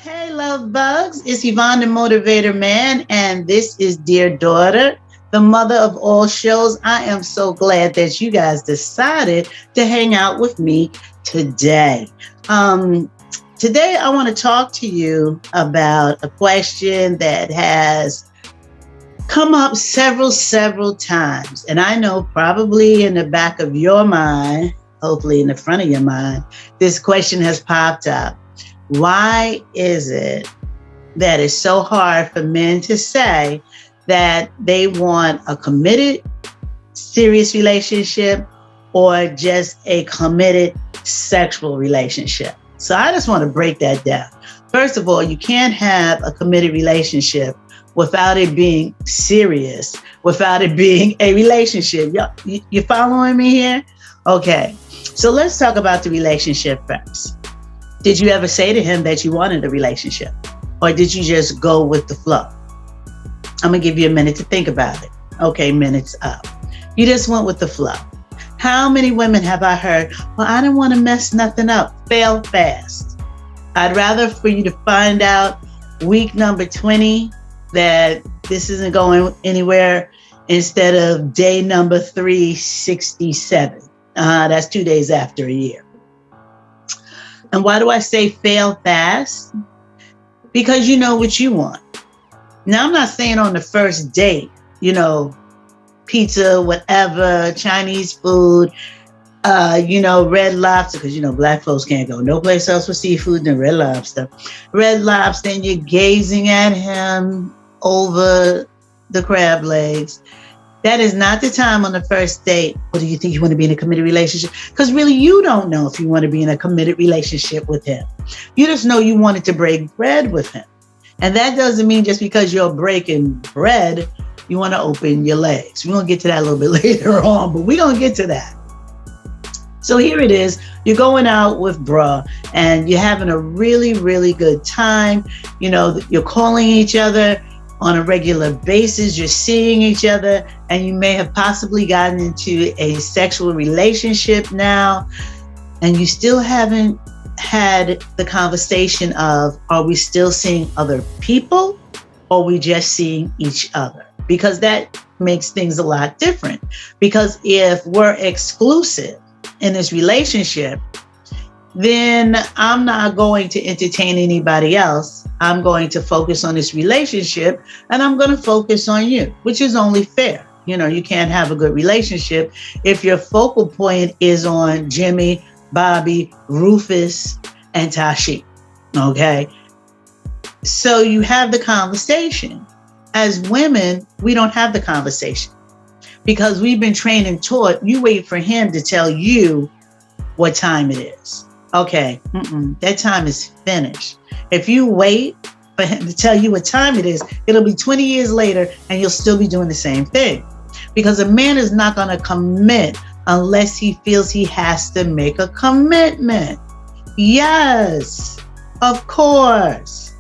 Hey, love bugs. It's Yvonne, the Motivator Man, and this is Dear Daughter, the mother of all shows. I am so glad that you guys decided to hang out with me today. Today, I want to talk to you about a question that has come up several times. And I know probably in the back of your mind, hopefully in the front of your mind, this question has popped up. Why is it that it's so hard for men to say that they want a committed, serious relationship or just a committed sexual relationship? So I just want to break that down. First of all, you can't have a committed relationship without it being serious, without it being a relationship. You following me here? Okay, so let's talk about the relationship first. Did you ever say to him that you wanted a relationship? Or did you just go with the flow? I'm going to give you a minute to think about it. Okay, minute's up. You just went with the flow. How many women have I heard, well, I don't want to mess nothing up. Fail fast. I'd rather for you to find out week number 20 that this isn't going anywhere instead of day number 367. That's 2 days after a year. And why do I say fail fast? Because you know what you want. Now, I'm not saying on the first date, pizza, whatever, Chinese food, Red Lobster, because, black folks can't go no place else for seafood than Red Lobster. Red Lobster, and you're gazing at him over the crab legs. That is not the time on the first date. Or do you think you want to be in a committed relationship? Because really, you don't know if you want to be in a committed relationship with him. You just know you wanted to break bread with him. And that doesn't mean just because you're breaking bread, you want to open your legs. We're going to get to that a little bit later on, but we're going to get to that. So here it is. You're going out with bruh and you're having a really, really good time. You're calling each other on a regular basis, you're seeing each other, and you may have possibly gotten into a sexual relationship now, and you still haven't had the conversation of, are we still seeing other people, or are we just seeing each other? Because that makes things a lot different. Because if we're exclusive in this relationship, then I'm not going to entertain anybody else. I'm going to focus on this relationship and I'm going to focus on you, which is only fair. You can't have a good relationship if your focal point is on Jimmy, Bobby, Rufus, and Tashi. Okay. So you have the conversation. As women, we don't have the conversation because we've been trained and taught. You wait for him to tell you what time it is. Okay, that time is finished. If you wait for him to tell you what time it is, it'll be 20 years later and you'll still be doing the same thing. Because a man is not going to commit unless he feels he has to make a commitment. Yes, of course.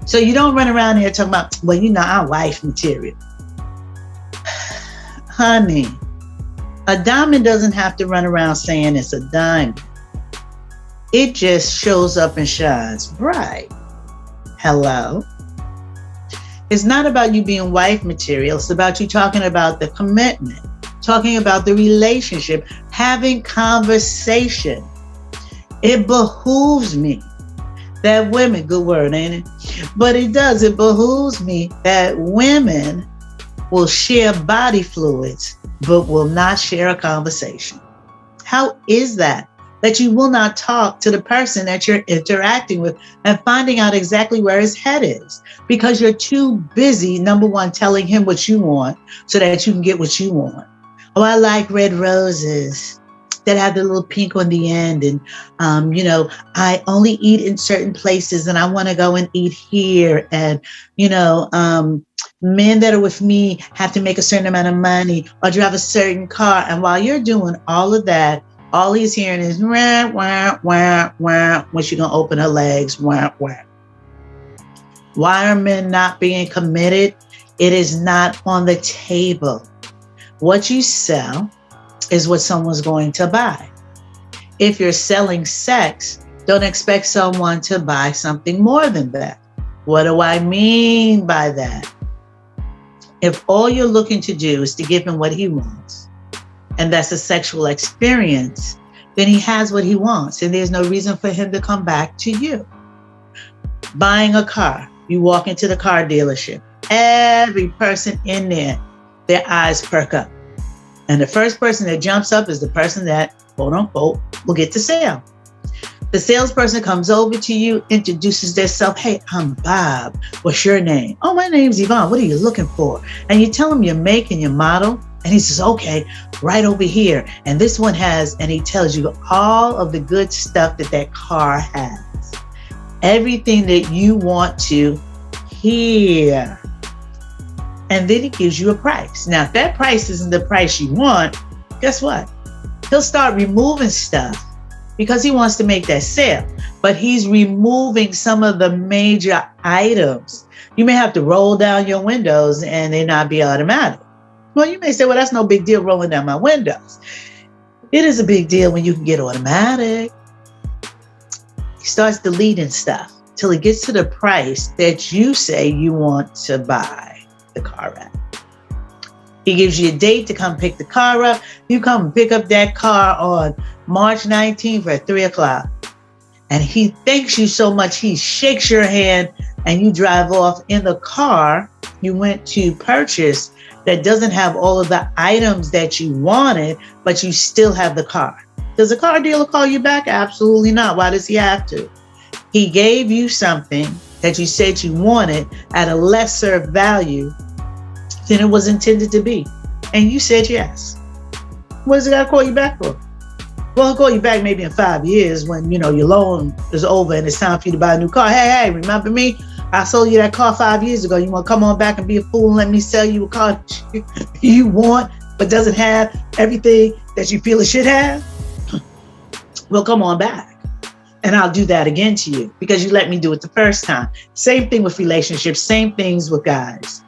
So you don't run around here talking about, well, I'm wife material. Honey, a diamond doesn't have to run around saying it's a diamond. It just shows up and shines bright. Hello? It's not about you being wife material. It's about you talking about the commitment, talking about the relationship, having conversation. It behooves me that women, good word, ain't it? But it behooves me that women will share body fluids, but will not share a conversation. How is that? That you will not talk to the person that you're interacting with and finding out exactly where his head is because you're too busy, number one, telling him what you want so that you can get what you want. Oh, I like red roses that have the little pink on the end. And, I only eat in certain places and I want to go and eat here. And, men that are with me have to make a certain amount of money or drive a certain car. And while you're doing all of that, all he's hearing is wah, wah, wah, wah, when she's going to open her legs, wah, wah. Why are men not being committed? It is not on the table. What you sell is what someone's going to buy. If you're selling sex, Don't expect someone to buy something more than that. What do I mean by that? If all you're looking to do is to give him what he wants, and that's a sexual experience, then he has what he wants, and there's no reason for him to come back to you. Buying a car, you walk into the car dealership, every person in there, their eyes perk up. And the first person that jumps up is the person that, quote unquote, will get the sale. The salesperson comes over to you, introduces themselves. Hey, I'm Bob. What's your name? Oh, my name's Yvonne. What are you looking for? And you tell him your make and your model. And he says, okay, right over here. And this one has, and he tells you all of the good stuff that car has. Everything that you want to hear. And then he gives you a price. Now, if that price isn't the price you want, guess what? He'll start removing stuff because he wants to make that sale. But he's removing some of the major items. You may have to roll down your windows and they not be automatic. Well, you may say, well, that's no big deal rolling down my windows. It is a big deal when you can get automatic. He starts deleting stuff till it gets to the price that you say you want to buy the car at. He gives you a date to come pick the car up. You come and pick up that car on March 19th at 3 o'clock. And he thanks you so much, he shakes your hand and you drive off in the car you went to purchase that doesn't have all of the items that you wanted, but you still have the car. Does the car dealer call you back? Absolutely not. Why does he have to? He gave you something that you said you wanted at a lesser value than it was intended to be. And you said yes. What does he got to call you back for? Well, he'll call you back maybe in 5 years when, your loan is over and it's time for you to buy a new car. Hey, remember me? I sold you that car 5 years ago. You want to come on back and be a fool and let me sell you a car you want, but doesn't have everything that you feel it should have? Well, come on back. And I'll do that again to you because you let me do it the first time. Same thing with relationships, same things with guys.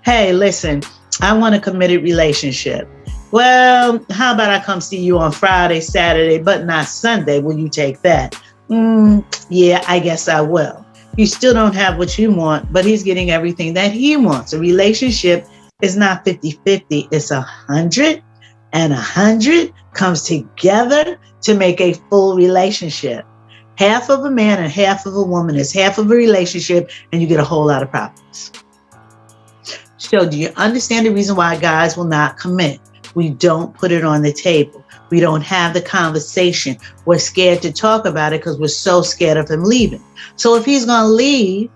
Hey, listen, I want a committed relationship. Well, how about I come see you on Friday, Saturday, but not Sunday? Will you take that? Yeah, I guess I will. You still don't have what you want, but he's getting everything that he wants. A relationship is not 50-50. It's 100, and 100 comes together to make a full relationship. Half of a man and half of a woman is half of a relationship, and you get a whole lot of problems. So do you understand the reason why guys will not commit? We don't put it on the table. We don't have the conversation. We're scared to talk about it because we're so scared of him leaving. So if he's going to leave,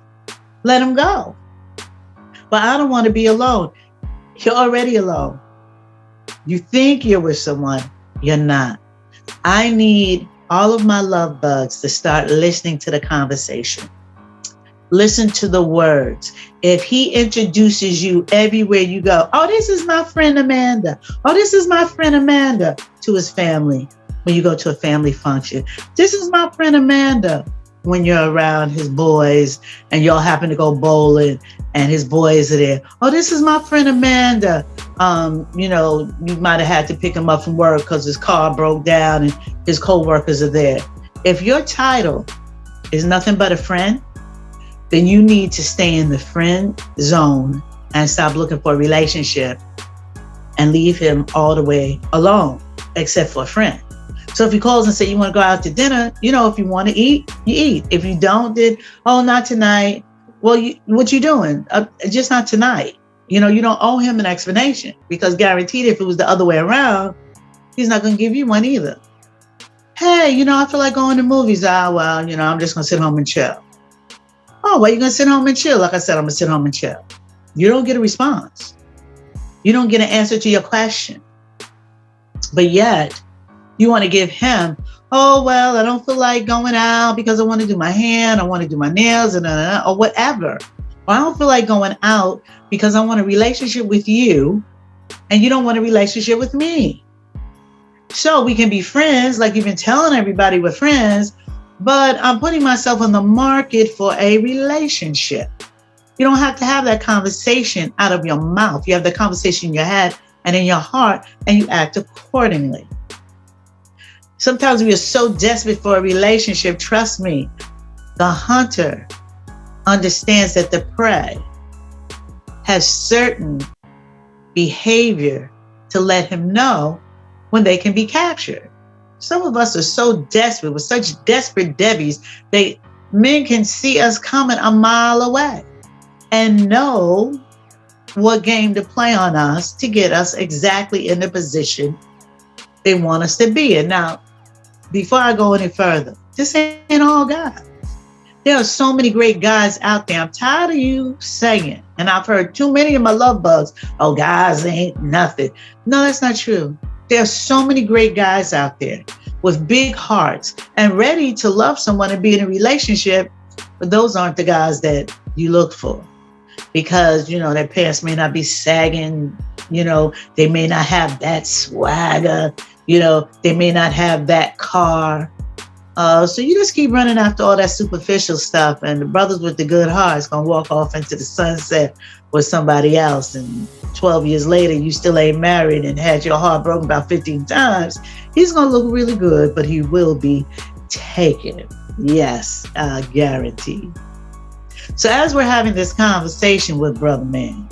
let him go. But I don't want to be alone. You're already alone. You think you're with someone. You're not. I need all of my love bugs to start listening to the conversation. Listen to the words. If he introduces you everywhere you go, oh, this is my friend Amanda. Oh, this is my friend Amanda to his family when you go to a family function. This is my friend Amanda when you're around his boys and y'all happen to go bowling and his boys are there. Oh, this is my friend Amanda. You might have had to pick him up from work because his car broke down and his co-workers are there. If your title is nothing but a friend, then you need to stay in the friend zone and stop looking for a relationship and leave him all the way alone, except for a friend. So if he calls and says, you want to go out to dinner, if you want to eat, you eat. If you don't, then, oh, not tonight. Well, what you doing? Just not tonight. You don't owe him an explanation because guaranteed if it was the other way around, he's not going to give you one either. Hey, I feel like going to movies. Well, I'm just going to sit home and chill. Oh, well, you're going to sit home and chill. Like I said, I'm going to sit home and chill. You don't get a response. You don't get an answer to your question. But yet, you want to give him, oh, well, I don't feel like going out because I want to do my hair, I want to do my nails, or whatever. Or I don't feel like going out because I want a relationship with you, and you don't want a relationship with me. So we can be friends, like you've been telling everybody we're friends, but I'm putting myself on the market for a relationship. You don't have to have that conversation out of your mouth. You have the conversation in your head and in your heart, and you act accordingly. Sometimes we are so desperate for a relationship. Trust me, the hunter understands that the prey has certain behavior to let him know when they can be captured. Some of us are so desperate, with such desperate Debbies, men can see us coming a mile away and know what game to play on us to get us exactly in the position they want us to be in. Now, before I go any further, this ain't all guys. There are so many great guys out there. I'm tired of you saying, and I've heard too many of my love bugs, oh, guys ain't nothing. No, that's not true. There are so many great guys out there with big hearts and ready to love someone and be in a relationship, but those aren't the guys that you look for. Because, their pants may not be sagging, they may not have that swagger, they may not have that car. So you just keep running after all that superficial stuff, and the brothers with the good hearts gonna walk off into the sunset with somebody else, and 12 years later you still ain't married and had your heart broken about 15 times. He's gonna look really good, but he will be taken. Yes, guaranteed. So as we're having this conversation with Brother Mann,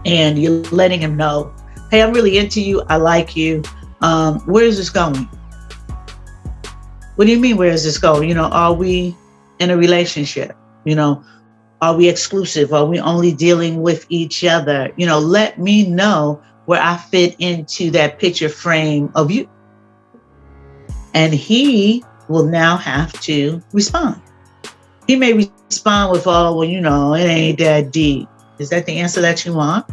and you're letting him know, hey, I'm really into you, I like you, where is this going? What do you mean, where is this going? Are we in a relationship? Are we exclusive? Are we only dealing with each other? Let me know where I fit into that picture frame of you. And he will now have to respond. He may respond with, oh, well, it ain't that deep. Is that the answer that you want?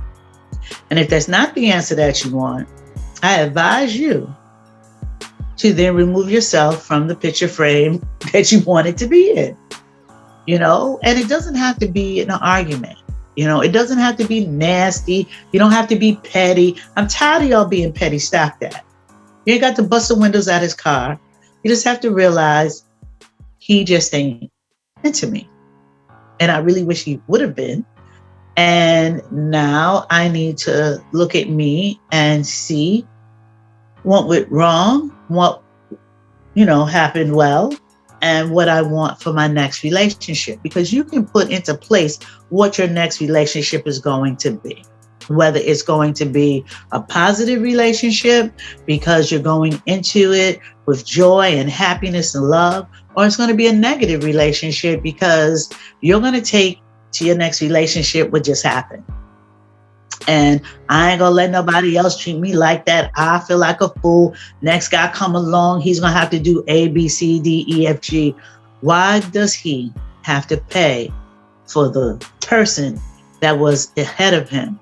And if that's not the answer that you want, I advise you to then remove yourself from the picture frame that you want it to be in, and it doesn't have to be an argument. It doesn't have to be nasty. You don't have to be petty. I'm tired of y'all being petty. Stop that. You ain't got to bust the windows out his car. You just have to realize he just ain't into me. And I really wish he would have been. And now I need to look at me and see what went wrong, what, happened well, and what I want for my next relationship. Because you can put into place what your next relationship is going to be. Whether it's going to be a positive relationship because you're going into it with joy and happiness and love, or it's going to be a negative relationship because you're going to take to your next relationship what just happened. And I ain't gonna let nobody else treat me like that. I feel like a fool. Next guy come along, he's gonna have to do A, B, C, D, E, F, G. Why does he have to pay for the person that was ahead of him,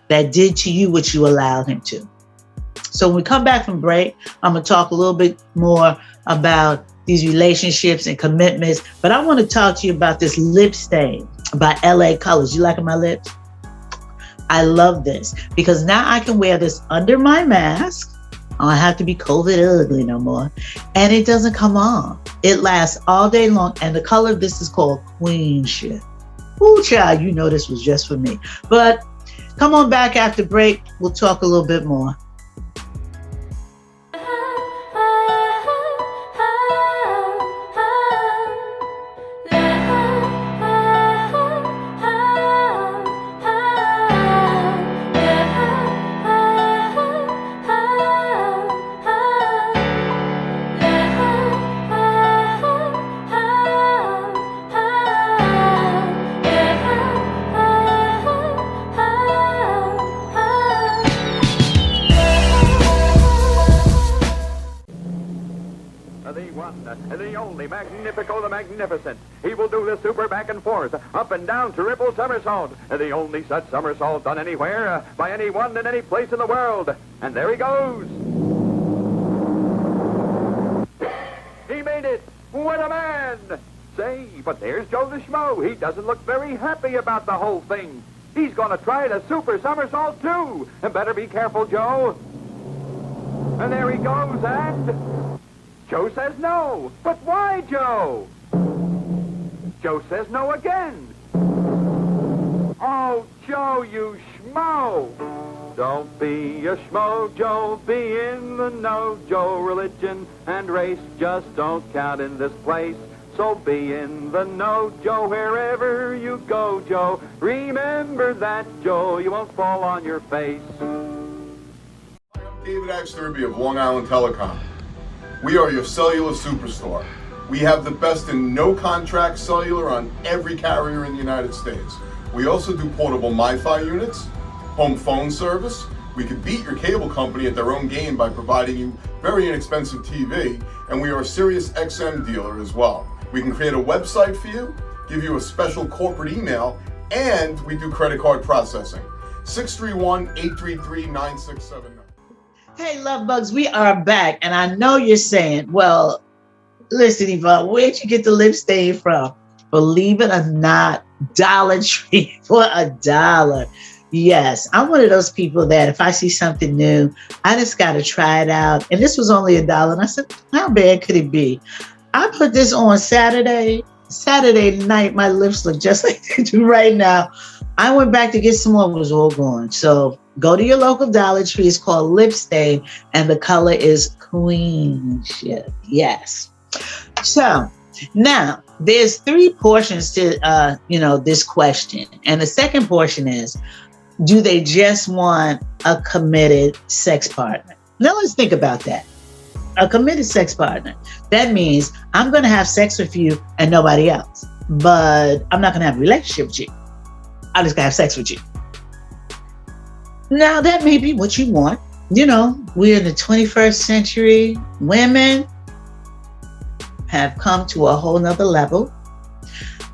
that did to you what you allowed him to? So when we come back from break, I'm gonna talk a little bit more about these relationships and commitments, but I want to talk to you about this lip stain by LA Colors. You liking my lips? I love this because now I can wear this under my mask. I don't have to be COVID ugly no more. And it doesn't come off. It lasts all day long. And the color of this is called Queenship. Ooh, child, this was just for me. But come on back after break. We'll talk a little bit more. The only Magnifico the Magnificent. He will do the super back and forth, up and down, triple somersault. The only such somersault done anywhere, by anyone in any place in the world. And there he goes. He made it. What a man. Say, but there's Joe the Schmo. He doesn't look very happy about the whole thing. He's going to try the super somersault, too. And better be careful, Joe. And there he goes, and Joe says no. But why, Joe? Joe says no again. Oh, Joe, you schmo. Don't be a schmo, Joe, be in the know, Joe. Religion and race just don't count in this place. So be in the know, Joe, wherever you go, Joe. Remember that, Joe, you won't fall on your face. Hi, I'm David Axterby of Long Island Telecom. We are your cellular superstore. We have the best in no-contract cellular on every carrier in the United States. We also do portable MiFi units, home phone service. We could beat your cable company at their own game by providing you very inexpensive TV, and we are a Sirius XM dealer as well. We can create a website for you, give you a special corporate email, and we do credit card processing. 631-833-9679. Hey, love bugs, we are back. And I know you're saying, well, listen, Yvonne, where'd you get the lip stain from? Believe it or not, Dollar Tree for $1. Yes, I'm one of those people that if I see something new, I just got to try it out. And this was only $1. And I said, how bad could it be? I put this on Saturday night. My lips look just like they do right now. I went back to get some more. It was all gone. So go to your local Dollar Tree. It's called Lip Stain, and the color is Queenship. Yes. So now there's 3 portions to this question, and the second portion is, do they just want a committed sex partner? Now let's think about that. A committed sex partner. That means I'm going to have sex with you and nobody else, but I'm not going to have a relationship with you. I'm just going to have sex with you. Now that may be what you want. We're in the 21st century. Women have come to a whole nother level.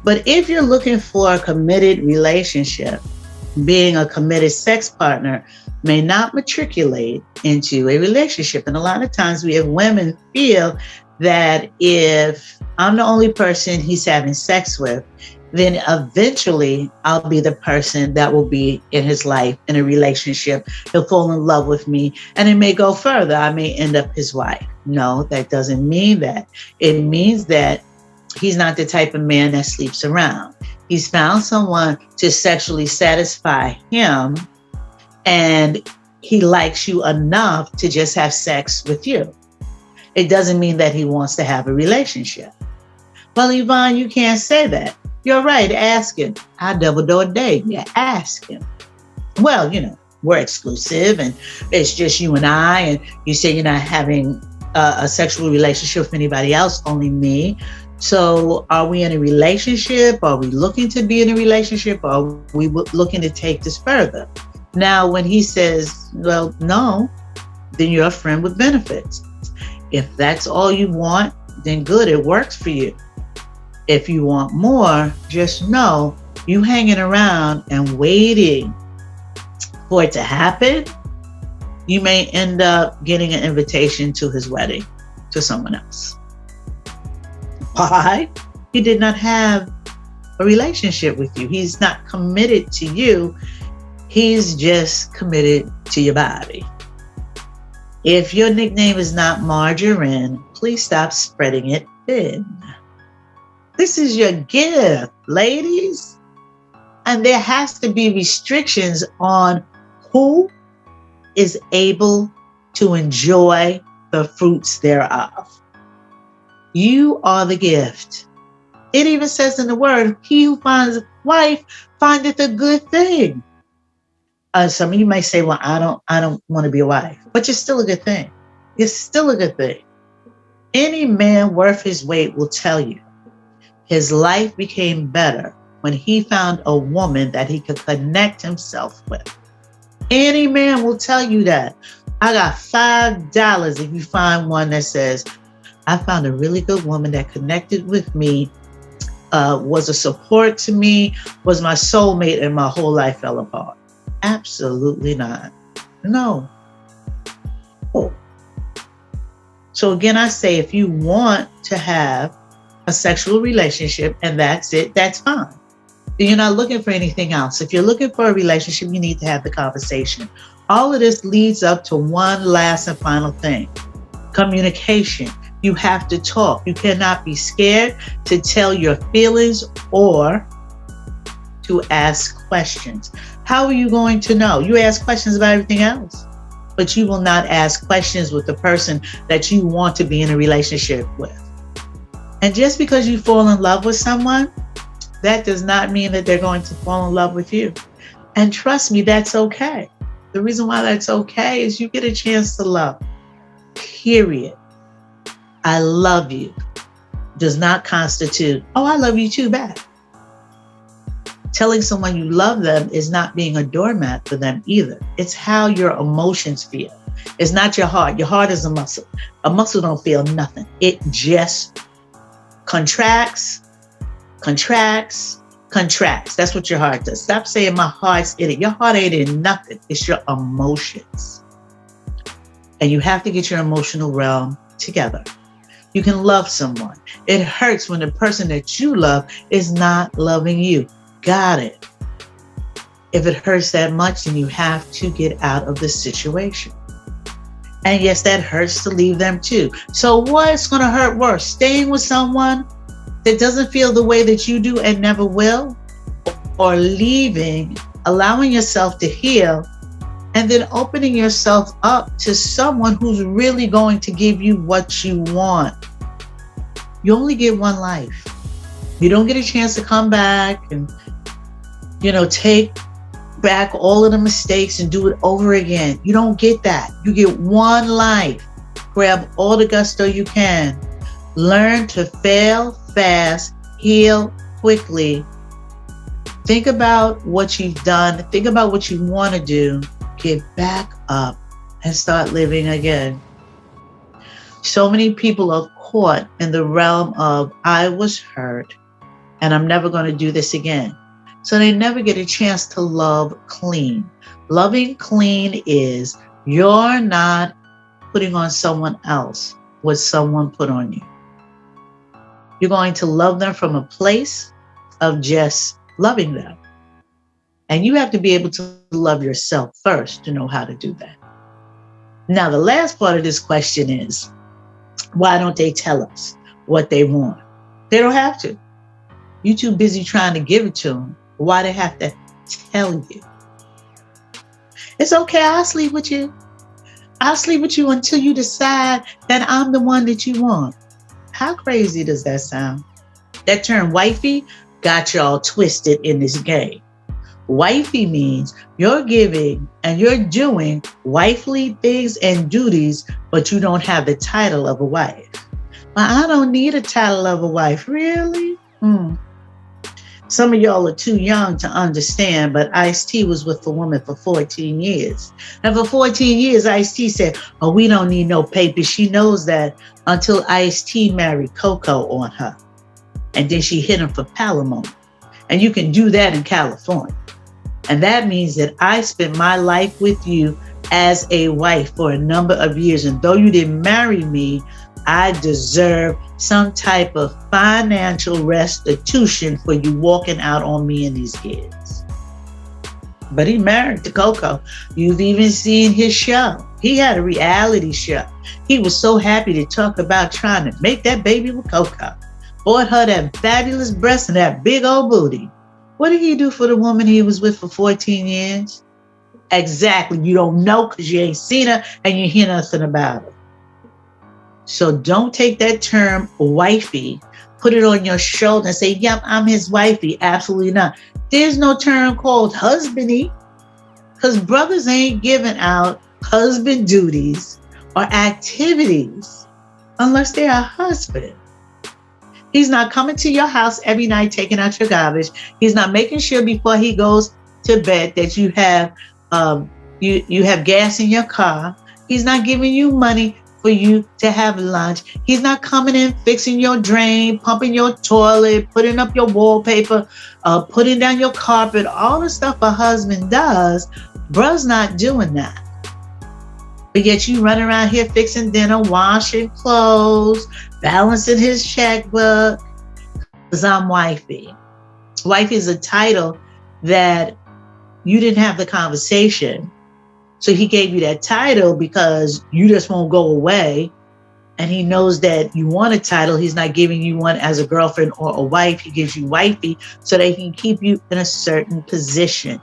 But if you're looking for a committed relationship, being a committed sex partner may not matriculate into a relationship. And a lot of times we have women feel that if I'm the only person he's having sex with, then eventually I'll be the person that will be in his life in a relationship. He'll fall in love with me, and it may go further. I may end up his wife. No, that doesn't mean that. It means that he's not the type of man that sleeps around. He's found someone to sexually satisfy him, and he likes you enough to just have sex with you. It doesn't mean that he wants to have a relationship. Well, Yvonne, you can't say that. You're right. Ask him. I double door date. Yeah, ask him. Well, we're exclusive and it's just you and I, and you say you're not having a sexual relationship with anybody else, only me. So are we in a relationship? Are we looking to be in a relationship? Are we looking to take this further? Now, when he says, well, no, then you're a friend with benefits. If that's all you want, then good, it works for you. If you want more, just know you hanging around and waiting for it to happen, you may end up getting an invitation to his wedding to someone else. Why? He did not have a relationship with you. He's not committed to you. He's just committed to your body. If your nickname is not margarine, please stop spreading it thin. This is your gift, ladies. And there has to be restrictions on who is able to enjoy the fruits thereof. You are the gift. It even says in the word, he who finds a wife findeth a good thing. Some of you might say, well, I don't want to be a wife, but you're still a good thing. It's still a good thing. Any man worth his weight will tell you his life became better when he found a woman that he could connect himself with. Any man will tell you that. I got $5 if you find one that says, I found a really good woman that connected with me, was a support to me, was my soulmate, and my whole life fell apart. Absolutely not. No. Oh. So again, I say, if you want to have a sexual relationship and that's it, that's fine. You're not looking for anything else. If you're looking for a relationship, you need to have the conversation. All of this leads up to one last and final thing: communication. You have to talk. You cannot be scared to tell your feelings or to ask questions. How are you going to know? You ask questions about everything else, but you will not ask questions with the person that you want to be in a relationship with. And just because you fall in love with someone, that does not mean that they're going to fall in love with you. And trust me, that's okay. The reason why that's okay is you get a chance to love. Period. I love you does not constitute, oh, I love you too back. Telling someone you love them is not being a doormat for them either. It's how your emotions feel. It's not your heart. Your heart is a muscle. A muscle don't feel nothing. It just contracts. That's what your heart does. Stop saying my heart's in it. Your heart ain't in nothing. It's your emotions. And you have to get your emotional realm together. You can love someone. It hurts when the person that you love is not loving you. Got it. If it hurts that much, then you have to get out of the situation. And yes, that hurts to leave them too. So what's going to hurt worse? Staying with someone that doesn't feel the way that you do and never will? Or leaving, allowing yourself to heal, and then opening yourself up to someone who's really going to give you what you want. You only get one life. You don't get a chance to come back and, take back all of the mistakes and do it over again. You don't get that. You get one life. Grab all the gusto you can. Learn to fail fast, heal quickly. Think about what you've done. Think about what you want to do. Get back up and start living again. So many people are caught in the realm of, I was hurt and I'm never going to do this again. So they never get a chance to love clean. Loving clean is you're not putting on someone else what someone put on you. You're going to love them from a place of just loving them. And you have to be able to love yourself first to know how to do that. Now, the last part of this question is, why don't they tell us what they want? They don't have to. You're too busy trying to give it to them. Why they have to tell you? It's okay, I'll sleep with you. I'll sleep with you until you decide that I'm the one that you want. How crazy does that sound? That term wifey got y'all twisted in this game. Wifey means you're giving and you're doing wifely things and duties, but you don't have the title of a wife. Well, I don't need a title of a wife. Really? Some of y'all are too young to understand, but Ice-T was with a woman for 14 years. And for 14 years, Ice-T said, oh, we don't need no papers. She knows that until Ice-T married Coco on her. And then she hit him for palimony. And you can do that in California. And that means that I spent my life with you as a wife for a number of years. And though you didn't marry me, I deserve some type of financial restitution for you walking out on me and these kids. But he married to Coco. You've even seen his show. He had a reality show. He was so happy to talk about trying to make that baby with Coco. Bought her that fabulous breast and that big old booty. What did he do for the woman he was with for 14 years? Exactly. You don't know because you ain't seen her and you hear nothing about her. So don't take that term wifey, put it on your shoulder and say, yep, I'm his wifey. Absolutely not. There's no term called husbandy because brothers ain't giving out husband duties or activities unless they're a husband. He's not coming to your house every night, taking out your garbage. He's not making sure before he goes to bed that you have you have gas in your car. He's not giving you money for you to have lunch. He's not coming in, fixing your drain, pumping your toilet, putting up your wallpaper, putting down your carpet, all the stuff a husband does. Bruh's not doing that. But yet you run around here fixing dinner, washing clothes, balancing his checkbook, because I'm wifey. Wifey is a title that you didn't have the conversation. So he gave you that title because you just won't go away. And he knows that you want a title. He's not giving you one as a girlfriend or a wife. He gives you wifey so that he can keep you in a certain position.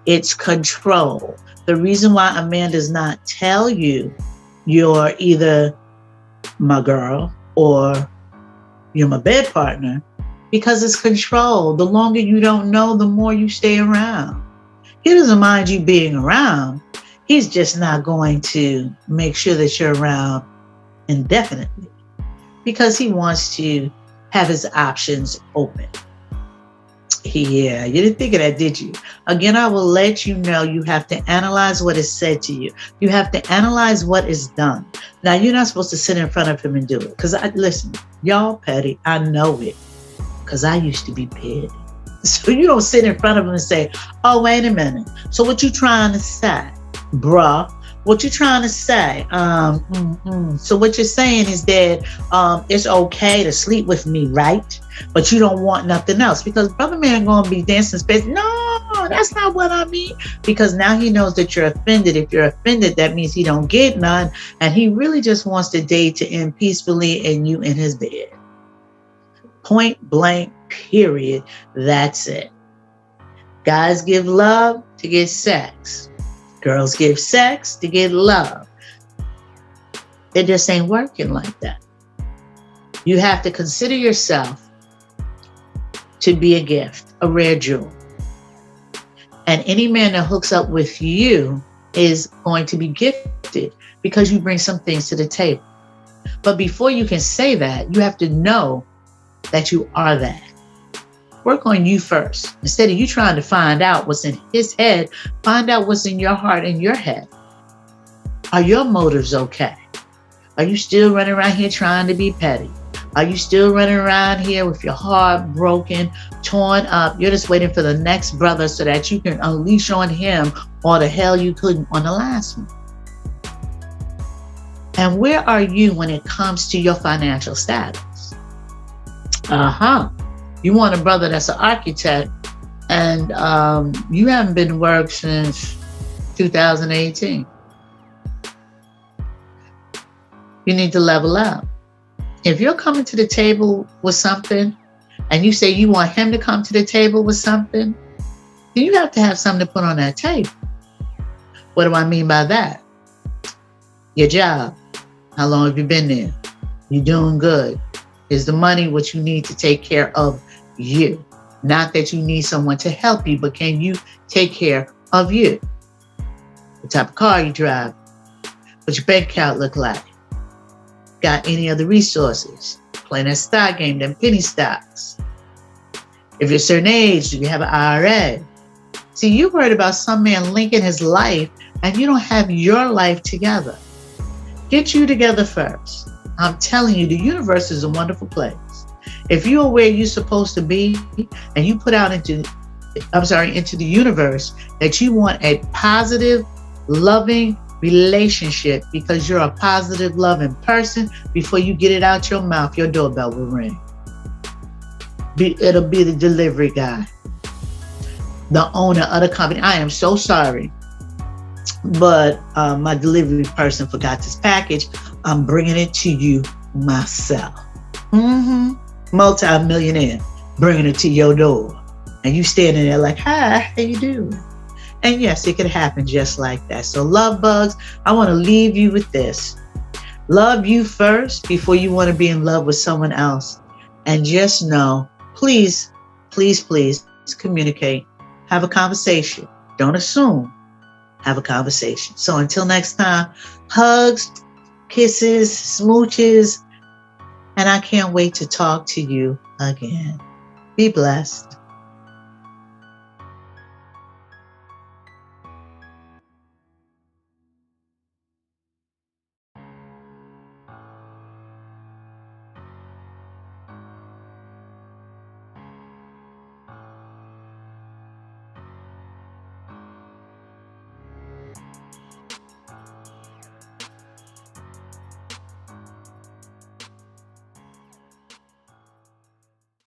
It's control. The reason why a man does not tell you you're either my girl or you're my bed partner, because it's control. The longer you don't know, the more you stay around. He doesn't mind you being around. He's just not going to make sure that you're around indefinitely because he wants to have his options open. Yeah, you didn't think of that, did you? Again, I will let you know you have to analyze what is said to you. You have to analyze what is done. Now, you're not supposed to sit in front of him and do it. Because, listen, y'all petty. I know it. Because I used to be petty. So you don't sit in front of him and say, oh, wait a minute. So what you trying to say, bruh? What you trying to say? So what you're saying is that it's okay to sleep with me, right? But you don't want nothing else, because brother man gonna be dancing space. No, that's not what I mean. Because now he knows that you're offended. If you're offended, that means he don't get none, and he really just wants the day to end peacefully and you in his bed. Point blank, period. That's it. Guys give love to get sex. Girls give sex to get love. It just ain't working like that. You have to consider yourself to be a gift, a rare jewel. And any man that hooks up with you is going to be gifted because you bring some things to the table. But before you can say that, you have to know that you are that. Work on you first. Instead of you trying to find out what's in his head, find out what's in your heart and your head. Are your motives okay? Are you still running around here trying to be petty? Are you still running around here with your heart broken, torn up? You're just waiting for the next brother so that you can unleash on him all the hell you couldn't on the last one. And where are you when it comes to your financial status? You want a brother that's an architect and you haven't been to work since 2018. You need to level up. If you're coming to the table with something and you say you want him to come to the table with something, then you have to have something to put on that table. What do I mean by that? Your job. How long have you been there? You doing good? Is the money what you need to take care of you? Not that you need someone to help you, but can you take care of you? What type of car you drive? What your bank account look like? Got any other resources? Playing that stock game, them penny stocks. If you're a certain age, do you have an IRA? See, you heard about some man linking his life and you don't have your life together. Get you together first. I'm telling you, the universe is a wonderful place. If you are where you're supposed to be and you put out into the universe that you want a positive, loving relationship because you're a positive, loving person, before you get it out your mouth, your doorbell will ring. It'll be the delivery guy, the owner of the company. I am so sorry, but my delivery person forgot this package. I'm bringing it to you myself. Multi-millionaire bringing it to your door, and you standing there like, hi, how you doing? And yes, it could happen just like that. So love bugs, I want to leave you with this. Love you first before you want to be in love with someone else. And just know, please, please, please communicate. Have a conversation. Don't assume. Have a conversation. So until next time, hugs, kisses, smooches, and I can't wait to talk to you again. Be blessed.